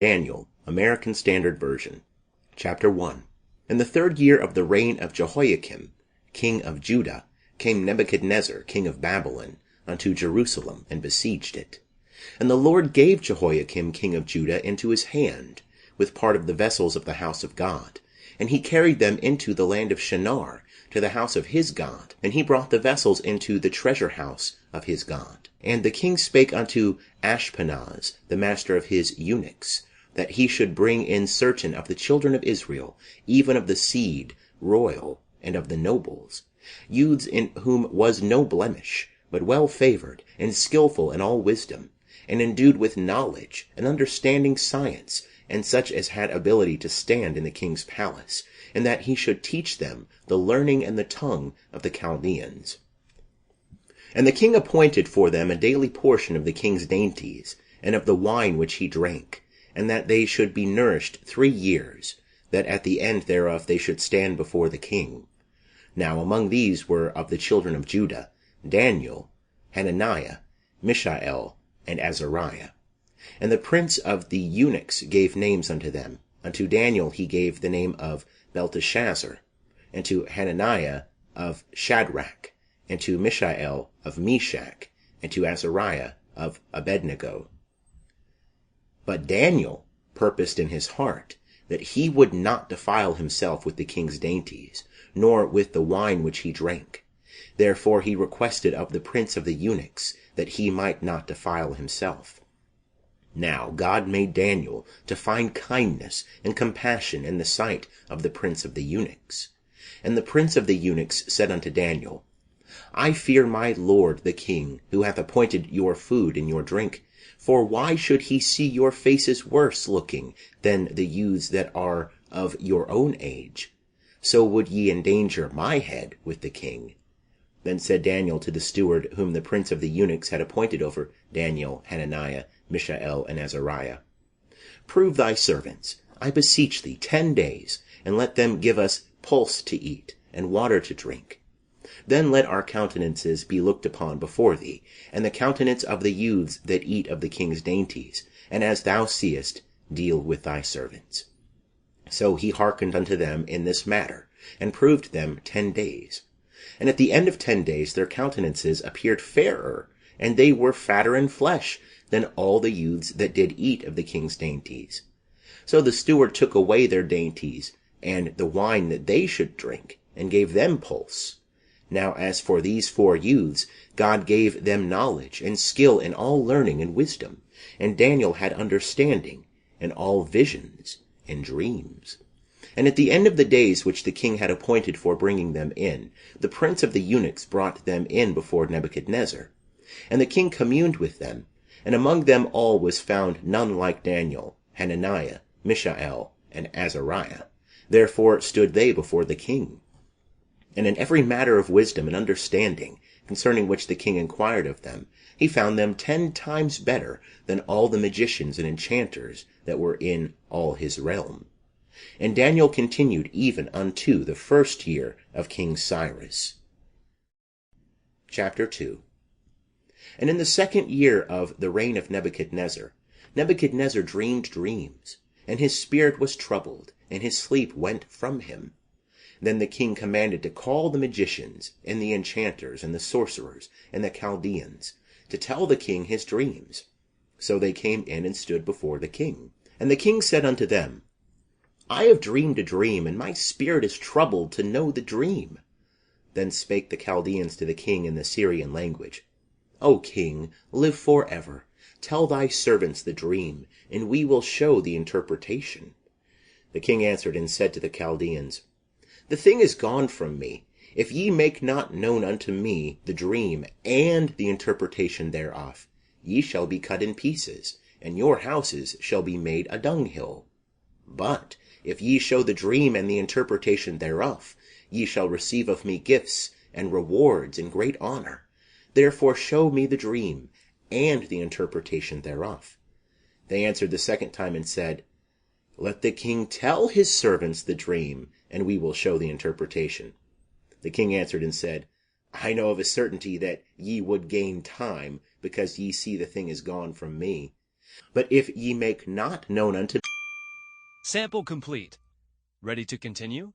Daniel, American Standard Version. Chapter 1. In the 3rd year of the reign of Jehoiakim, king of Judah, came Nebuchadnezzar, king of Babylon, unto Jerusalem, and besieged it. And the Lord gave Jehoiakim, king of Judah, into his hand, with part of the vessels of the house of God. And he carried them into the land of Shinar, to the house of his God. And he brought the vessels into the treasure house of his God. And the king spake unto Ashpenaz, the master of his eunuchs, that he should bring in certain of the children of Israel, even of the seed royal, and of the nobles, youths in whom was no blemish, but well favored, and skillful in all wisdom, and endued with knowledge, and understanding science, and such as had ability to stand in the king's palace, and that he should teach them the learning and the tongue of the Chaldeans. And the king appointed for them a daily portion of the king's dainties, and of the wine which he drank, and that they should be nourished 3 years, that at the end thereof they should stand before the king. Now among these were of the children of Judah, Daniel, Hananiah, Mishael, and Azariah. And the prince of the eunuchs gave names unto them. Unto Daniel he gave the name of Belteshazzar, and to Hananiah of Shadrach, and to Mishael of Meshach, and to Azariah of Abednego. But Daniel purposed in his heart that he would not defile himself with the king's dainties, nor with the wine which he drank. Therefore he requested of the prince of the eunuchs that he might not defile himself. Now God made Daniel to find kindness and compassion in the sight of the prince of the eunuchs. And the prince of the eunuchs said unto Daniel, I fear my lord the king, who hath appointed your food and your drink. For why should he see your faces worse looking than the youths that are of your own age? So would ye endanger my head with the king. Then said Daniel to the steward whom the prince of the eunuchs had appointed over Daniel, Hananiah, Mishael, and Azariah, Prove thy servants, I beseech thee, 10 days, and let them give us pulse to eat, and water to drink. Then let our countenances be looked upon before thee, and the countenance of the youths that eat of the king's dainties, and as thou seest, deal with thy servants. So he hearkened unto them in this matter, and proved them 10 days. And at the end of 10 days their countenances appeared fairer, and they were fatter in flesh than all the youths that did eat of the king's dainties. So the steward took away their dainties, and the wine that they should drink, and gave them pulse. Now as for these 4 youths, God gave them knowledge and skill in all learning and wisdom, and Daniel had understanding in all visions and dreams. And at the end of the days which the king had appointed for bringing them in, the prince of the eunuchs brought them in before Nebuchadnezzar. And the king communed with them, and among them all was found none like Daniel, Hananiah, Mishael, and Azariah. Therefore stood they before the king. And in every matter of wisdom and understanding, concerning which the king inquired of them, he found them 10 times better than all the magicians and enchanters that were in all his realm. And Daniel continued even unto the 1st year of King Cyrus. Chapter 2. And in the 2nd year of the reign of Nebuchadnezzar, Nebuchadnezzar dreamed dreams, and his spirit was troubled, and his sleep went from him. Then the king commanded to call the magicians, and the enchanters, and the sorcerers, and the Chaldeans, to tell the king his dreams. So they came in and stood before the king. And the king said unto them, I have dreamed a dream, and my spirit is troubled to know the dream. Then spake the Chaldeans to the king in the Syrian language, O king, live for ever. Tell thy servants the dream, and we will show the interpretation. The king answered and said to the Chaldeans, The thing is gone from me. If ye make not known unto me the dream and the interpretation thereof, ye shall be cut in pieces, and your houses shall be made a dunghill. But if ye show the dream and the interpretation thereof, ye shall receive of me gifts and rewards and great honor. Therefore show me the dream and the interpretation thereof. They answered the 2nd time and said, Let the king tell his servants the dream, and we will show the interpretation. The king answered and said, I know of a certainty that ye would gain time, because ye see the thing is gone from me. But if ye make not known unto Sample complete. Ready to continue?